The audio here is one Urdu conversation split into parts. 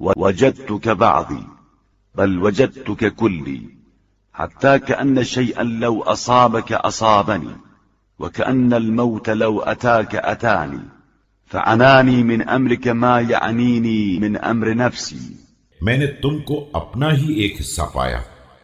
وجدتك بعضي بل وجدتك كلي حتى كأن شيئا لو أصابك أصابني وكأن الموت لو أتاك أتاني فعناني من أمرك ما يعنيني من أمر نفسي. میں نے تم کو اپنا ہی ایک حصہ پایا،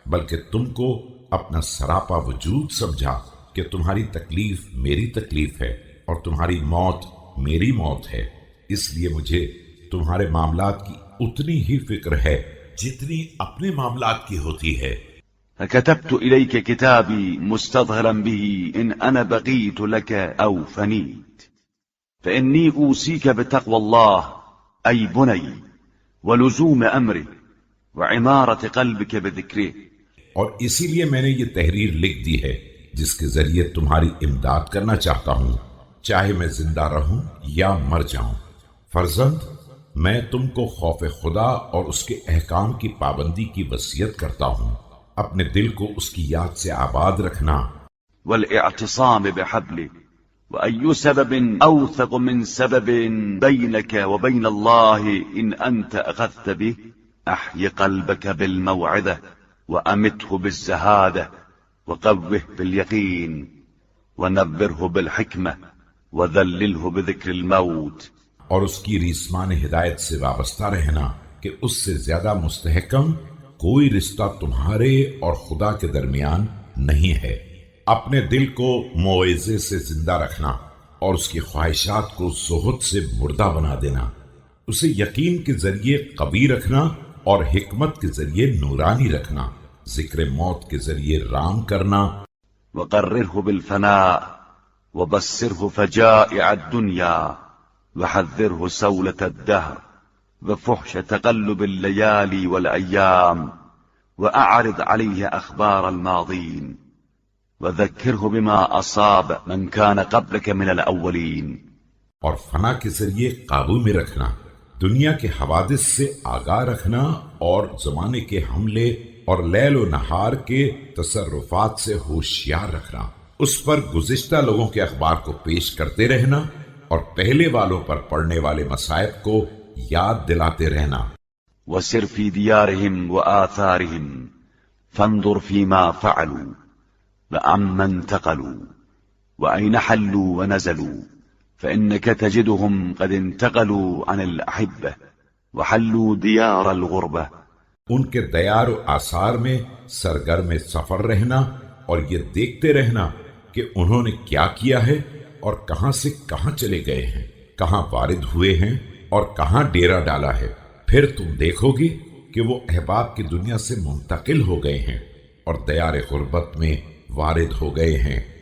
بلکہ تم کو اپنا سراپا وجود سمجھا کہ تمہاری تکلیف میری تکلیف ہے اور تمہاری موت میری موت ہے، اس لیے مجھے تمہارے معاملات کی اتنی ہی فکر ہے جتنی اپنے معاملات کی ہوتی ہے۔ فكتبت إليك كتابي مستظهرا به إن أنا بقيت لك أو فنيت فإني أوصيك بتقوى الله أي بني ولزوم أمره وعمارة قلبك بذكره۔ اور اسی لیے میں نے یہ تحریر لکھ دی ہے جس کے ذریعے تمہاری امداد کرنا چاہتا ہوں، چاہے میں زندہ رہوں یا مر جاؤں۔ فرزند، میں تم کو خوف خدا اور اس کے احکام کی پابندی کی وصیت کرتا ہوں، اپنے دل کو اس کی یاد سے آباد رکھنا، والاعتصام بحبله وأي سبب أوثق من سبب بينك وبين الله إن أنت أخذت به أحي قلبك بالموعظة وأمته بالزهادة وقوه باليقين ونبره بالحكمة وذلله بذكر الموت۔ اور اس کی ریسمان ہدایت سے وابستہ رہنا کہ اس سے زیادہ مستحکم کوئی رشتہ تمہارے اور خدا کے درمیان نہیں ہے۔ اپنے دل کو موعظے سے زندہ رکھنا اور اس کی خواہشات کو زہد سے مردہ بنا دینا، اسے یقین کے ذریعے قوی رکھنا اور حکمت کے ذریعے نورانی رکھنا، ذکر موت کے ذریعے رام کرنا۔ وقرره بالفناء وبصره فجائع الدنيا وحذره سولة الدهر وفحش تقلب الليالي والأيام وأعرض عليه أخبار الماضين وذكره بما أصاب من كان قبلك من الأولين۔ اور فنا کے ذریعے قابو میں رکھنا، دنیا کے حوادث سے آگاہ رکھنا اور زمانے کے حملے اور لیل و نہار کے تصرفات سے ہوشیار رکھنا، اس پر گزشتہ لوگوں کے اخبار کو پیش کرتے رہنا اور پہلے والوں پر پڑنے والے مصائب کو یاد دلاتے رہنا۔ وسر في ديارهم وآثارهم فانظر فيما فعلوا وعمن انتقلوا وأين حلوا ونزلوا فإنك تجدهم قد انتقلوا عن الأحبة وحلوا ديار الغربة۔ ان کے دیار و آثار میں سرگرم سفر رہنا اور یہ دیکھتے رہنا کہ انہوں نے کیا کیا ہے اور کہاں سے کہاں چلے گئے ہیں، کہاں وارد ہوئے ہیں اور کہاں ڈیرا ڈالا ہے، پھر تم دیکھو گی کہ وہ احباب کی دنیا سے منتقل ہو گئے ہیں اور دیار غربت میں وارد ہو گئے ہیں۔